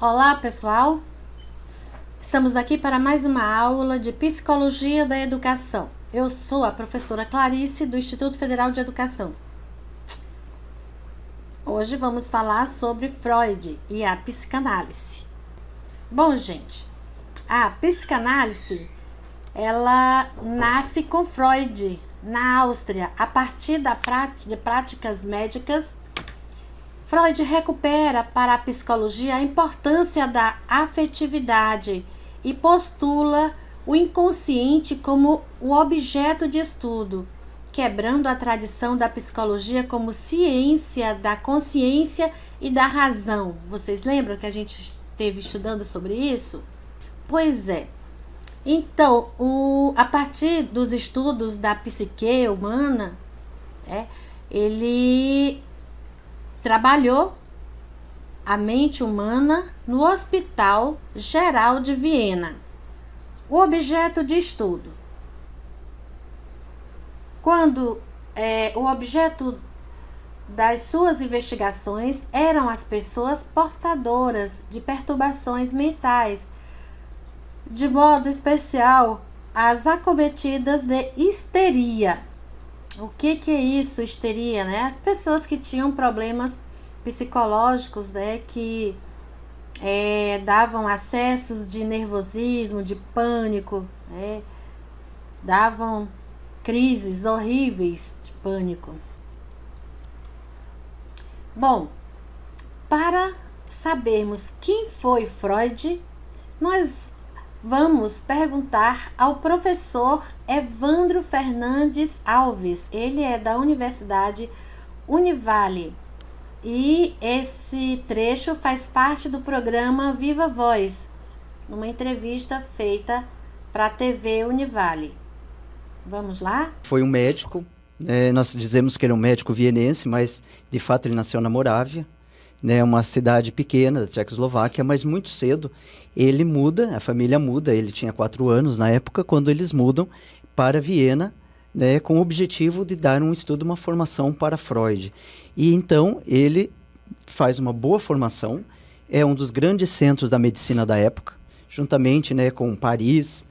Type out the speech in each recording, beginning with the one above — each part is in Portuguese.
Olá, pessoal! Estamos aqui para mais uma aula de Psicologia da Educação. Eu sou a professora Clarice, do Instituto Federal de Educação. Hoje vamos falar sobre Freud e a psicanálise. Bom, gente, a psicanálise, ela nasce com Freud, na Áustria, a partir de práticas médicas. Freud recupera para a psicologia a importância da afetividade e postula o inconsciente como o objeto de estudo, quebrando a tradição da psicologia como ciência da consciência e da razão. Vocês lembram que a gente esteve estudando sobre isso? Pois é. Então, a partir dos estudos da psique humana, ele trabalhou a mente humana no Hospital Geral de Viena. O objeto de estudo. O objeto das suas investigações eram as pessoas portadoras de perturbações mentais, de modo especial as acometidas de histeria. O que é isso, histeria, né? As pessoas que tinham problemas psicológicos, né? Que davam acessos de nervosismo, de pânico, né? Davam crises horríveis de pânico. Bom, para sabermos quem foi Freud, nós vamos perguntar ao professor Evandro Fernandes Alves. Ele é da Universidade Univale. E esse trecho faz parte do programa Viva Voz, numa entrevista feita para a TV Univale. Vamos lá? Foi um médico, nós dizemos que ele é um médico vienense, mas de fato ele nasceu na Morávia, uma cidade pequena da Tchecoslováquia, mas muito cedo ele muda, a família muda, ele tinha 4 anos na época, quando eles mudam para Viena, com o objetivo de dar um estudo, uma formação para Freud. E então ele faz uma boa formação, é um dos grandes centros da medicina da época, juntamente com Paris,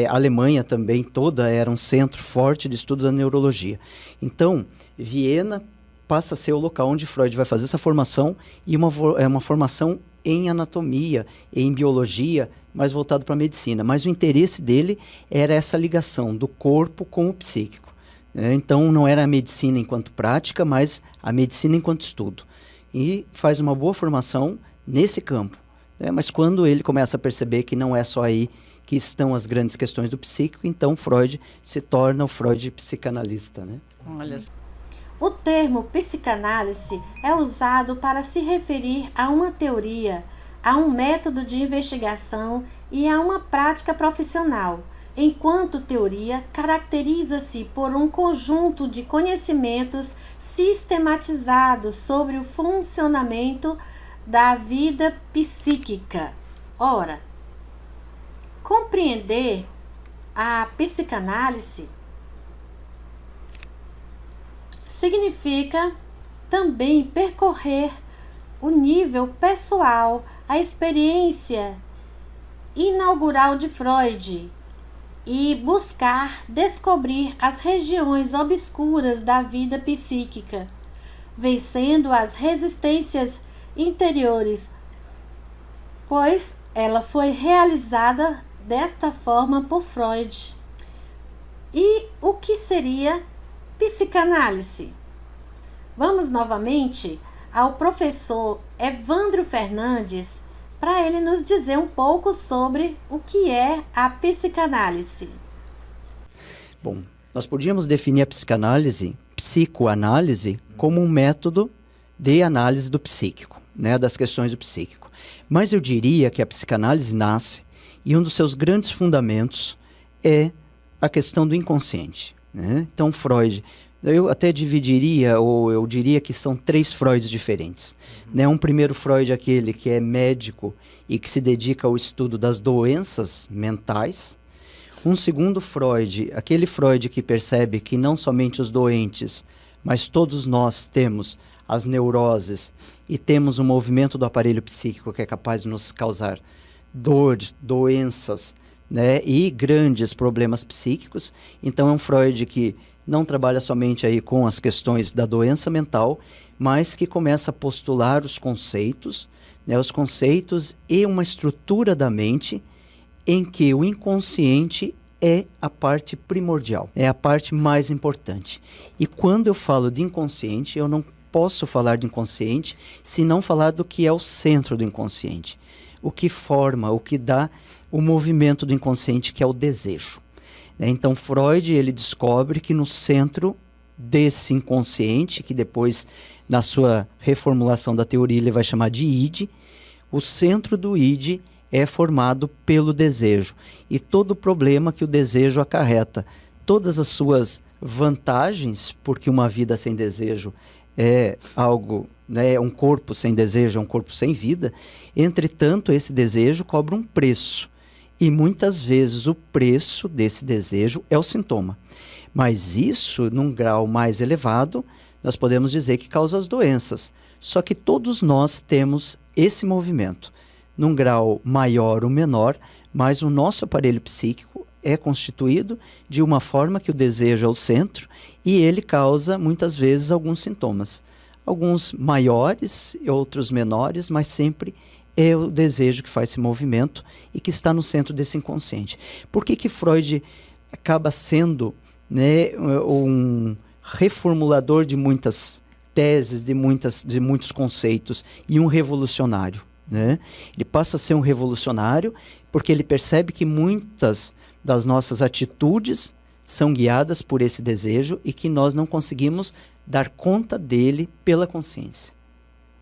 a Alemanha também toda era um centro forte de estudo da neurologia. Então, Viena passa a ser o local onde Freud vai fazer essa formação, e uma formação em anatomia, em biologia, mais voltado para a medicina. Mas o interesse dele era essa ligação do corpo com o psíquico. Então, não era a medicina enquanto prática, mas a medicina enquanto estudo. E faz uma boa formação nesse campo. Mas quando ele começa a perceber que não é só aí que estão as grandes questões do psíquico, então Freud se torna o Freud psicanalista. Olha. O termo psicanálise é usado para se referir a uma teoria, a um método de investigação e a uma prática profissional. Enquanto teoria, caracteriza-se por um conjunto de conhecimentos sistematizados sobre o funcionamento da vida psíquica. Ora, compreender a psicanálise significa também percorrer o nível pessoal, a experiência inaugural de Freud e buscar descobrir as regiões obscuras da vida psíquica, vencendo as resistências interiores, pois ela foi realizada desta forma por Freud. E o que seria psicanálise? Vamos novamente ao professor Evandro Fernandes para ele nos dizer um pouco sobre o que é a psicanálise. Bom, nós podíamos definir a psicanálise, psicoanálise, como um método de análise do psíquico, das questões do psíquico. Mas eu diria que a psicanálise nasce e um dos seus grandes fundamentos é a questão do inconsciente. Então, Freud, eu até dividiria, ou eu diria que são 3 Freuds diferentes. Um primeiro Freud, aquele que é médico e que se dedica ao estudo das doenças mentais. Um segundo Freud, aquele Freud que percebe que não somente os doentes, mas todos nós temos as neuroses, e temos um movimento do aparelho psíquico que é capaz de nos causar dor, doenças, né, e grandes problemas psíquicos. Então é um Freud que não trabalha somente aí com as questões da doença mental, mas que começa a postular os conceitos, né, os conceitos e uma estrutura da mente em que o inconsciente é a parte primordial, é a parte mais importante. E quando eu falo de inconsciente, eu não posso falar de inconsciente se não falar do que é o centro do inconsciente, o que forma, o que dá o movimento do inconsciente, que é o desejo. Então Freud, ele descobre que no centro desse inconsciente, que depois na sua reformulação da teoria ele vai chamar de id, o centro do id é formado pelo desejo e todo o problema que o desejo acarreta, todas as suas vantagens, porque uma vida sem desejo é algo, né, um corpo sem desejo é um corpo sem vida. Entretanto, esse desejo cobra um preço. E muitas vezes o preço desse desejo é o sintoma. Mas isso, num grau mais elevado, nós podemos dizer que causa as doenças. Só que todos nós temos esse movimento. Num grau maior ou menor, mas o nosso aparelho psíquico é constituído de uma forma que o desejo é o centro e ele causa, muitas vezes, alguns sintomas. Alguns maiores e outros menores, mas sempre é o desejo que faz esse movimento e que está no centro desse inconsciente. Por que Freud acaba sendo, né, um reformulador de muitas teses, de muitos conceitos e um revolucionário, né? Ele passa a ser um revolucionário porque ele percebe que muitas das nossas atitudes são guiadas por esse desejo e que nós não conseguimos dar conta dele pela consciência.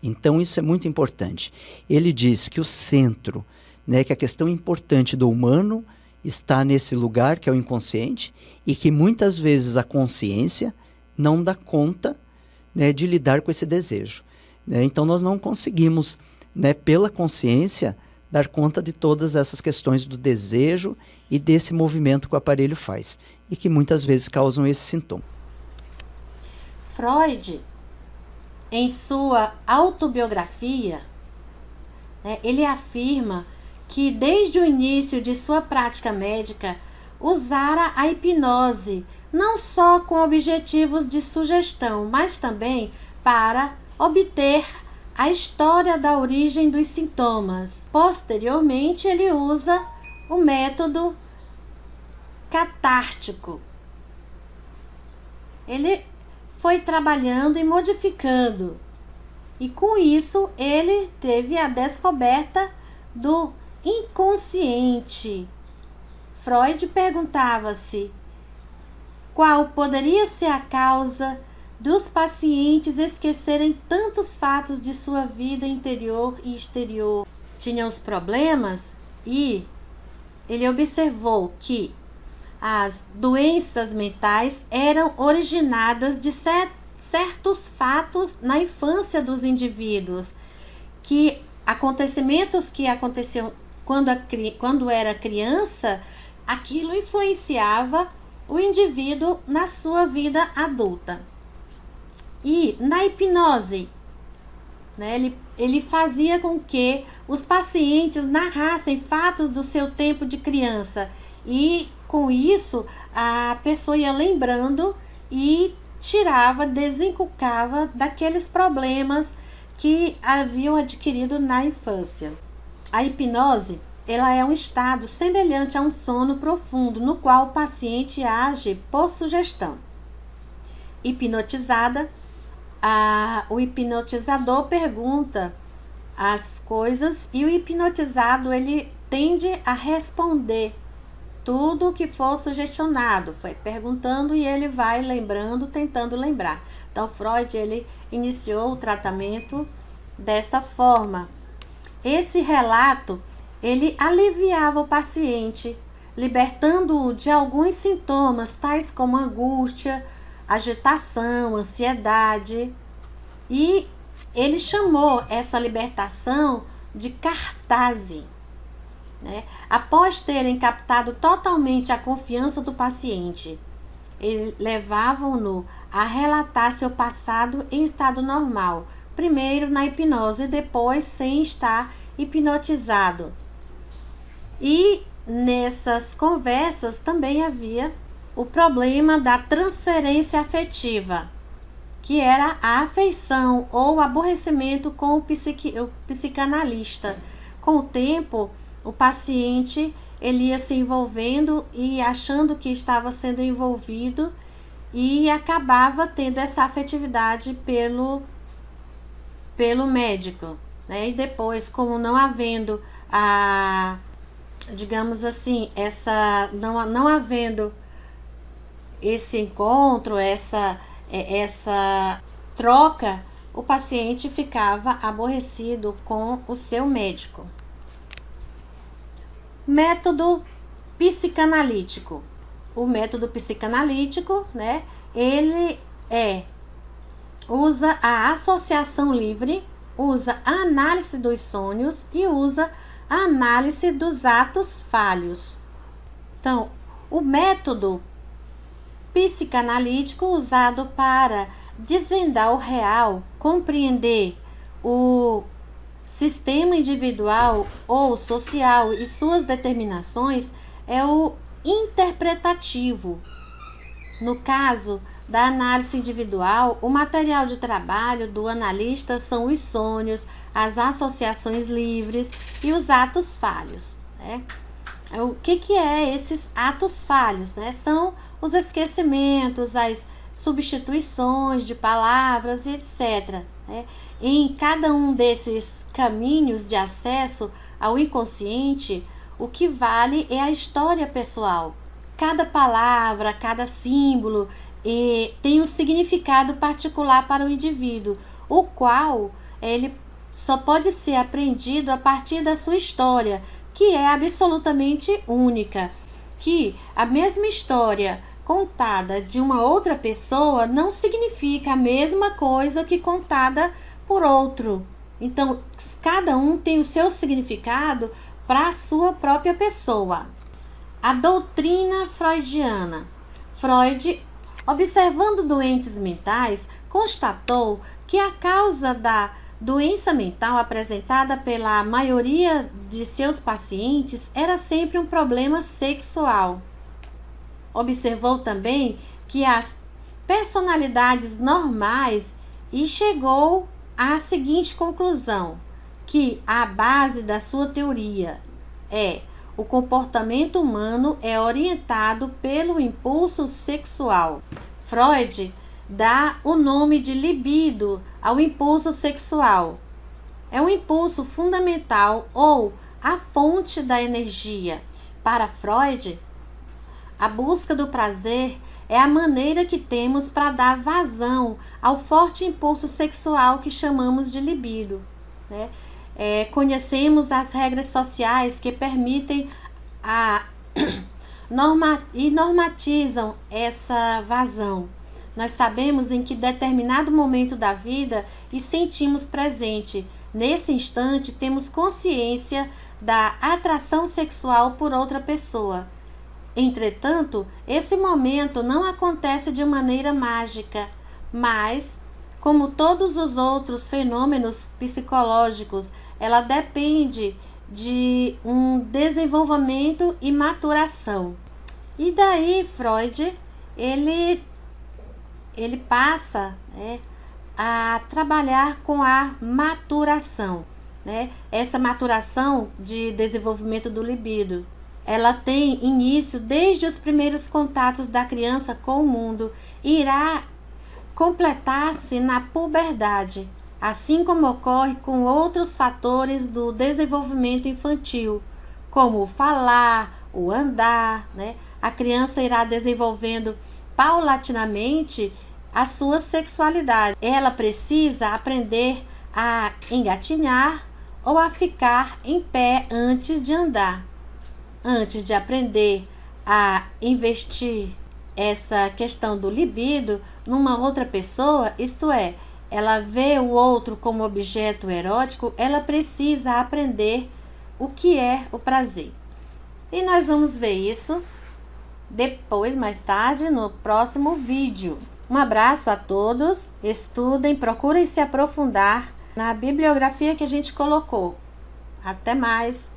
Então isso é muito importante. Ele diz que o centro, né, que a questão importante do humano está nesse lugar que é o inconsciente e que muitas vezes a consciência não dá conta, né, de lidar com esse desejo, né? Então nós não conseguimos, né, pela consciência, dar conta de todas essas questões do desejo e desse movimento que o aparelho faz e que muitas vezes causam esse sintoma. Freud, em sua autobiografia, né, ele afirma que desde o início de sua prática médica usara a hipnose não só com objetivos de sugestão, mas também para obter a história da origem dos sintomas. Posteriormente, ele usa o método catártico. Ele foi trabalhando e modificando, e com isso ele teve a descoberta do inconsciente. Freud perguntava-se qual poderia ser a causa dos pacientes esquecerem tantos fatos de sua vida interior e exterior. Tinham os problemas e ele observou que as doenças mentais eram originadas de certos fatos na infância dos indivíduos, que acontecimentos que aconteciam quando era criança, aquilo influenciava o indivíduo na sua vida adulta. E na hipnose, né, ele fazia com que os pacientes narrassem fatos do seu tempo de criança e com isso a pessoa ia lembrando e desencucava daqueles problemas que haviam adquirido na infância. A hipnose, ela é um estado semelhante a um sono profundo no qual o paciente age por sugestão. Hipnotizada, o hipnotizador pergunta as coisas e o hipnotizado ele tende a responder tudo o que for sugestionado, foi perguntando e ele vai lembrando, tentando lembrar. Então Freud ele iniciou o tratamento desta forma. Esse relato ele aliviava o paciente, libertando-o de alguns sintomas tais como angústia, agitação, ansiedade, e ele chamou essa libertação de cartase, né? Após terem captado totalmente a confiança do paciente, levavam-no a relatar seu passado em estado normal, primeiro na hipnose e depois sem estar hipnotizado. E nessas conversas também havia o problema da transferência afetiva, que era a afeição ou aborrecimento com o psicanalista. Com o tempo, o paciente ele ia se envolvendo e achando que estava sendo envolvido e acabava tendo essa afetividade pelo médico, né? E depois, como não havendo digamos assim, não havendo esse encontro, essa troca, o paciente ficava aborrecido com o seu médico. Método psicanalítico. O método psicanalítico, né, ele usa a associação livre, usa a análise dos sonhos e usa a análise dos atos falhos. Então, o método psicanalítico usado para desvendar o real, compreender o sistema individual ou social e suas determinações é o interpretativo. No caso da análise individual, o material de trabalho do analista são os sonhos, as associações livres e os atos falhos, né? O que é esses atos falhos, né? São os esquecimentos, as substituições de palavras e etc., né? Em cada um desses caminhos de acesso ao inconsciente, o que vale é a história pessoal. Cada palavra, cada símbolo tem um significado particular para o indivíduo, o qual ele só pode ser aprendido a partir da sua história, que é absolutamente única. Que a mesma história contada de uma outra pessoa não significa a mesma coisa que contada por outro. Então, cada um tem o seu significado para a sua própria pessoa. A doutrina freudiana. Freud, observando doentes mentais, constatou que a causa da doença mental apresentada pela maioria de seus pacientes era sempre um problema sexual. Observou também que as personalidades normais e chegou à seguinte conclusão, que a base da sua teoria é o comportamento humano é orientado pelo impulso sexual. Freud dá o nome de libido ao impulso sexual. É um impulso fundamental ou a fonte da energia. Para Freud, a busca do prazer é a maneira que temos para dar vazão ao forte impulso sexual que chamamos de libido, né? Conhecemos as regras sociais que permitem e normatizam essa vazão. Nós sabemos em que determinado momento da vida e sentimos presente. Nesse instante, temos consciência da atração sexual por outra pessoa. Entretanto, esse momento não acontece de maneira mágica, mas, como todos os outros fenômenos psicológicos, ela depende de um desenvolvimento e maturação. E daí Freud, ele passa, né, a trabalhar com a maturação, né? Essa maturação de desenvolvimento do libido, ela tem início desde os primeiros contatos da criança com o mundo e irá completar-se na puberdade, assim como ocorre com outros fatores do desenvolvimento infantil, como o falar, o andar, né? A criança irá desenvolvendo paulatinamente a sua sexualidade. Ela precisa aprender a engatinhar ou a ficar em pé antes de andar. Antes de aprender a investir essa questão do libido numa outra pessoa, isto é, ela vê o outro como objeto erótico, ela precisa aprender o que é o prazer. E nós vamos ver isso depois, mais tarde, no próximo vídeo. Um abraço a todos, estudem, procurem se aprofundar na bibliografia que a gente colocou. Até mais!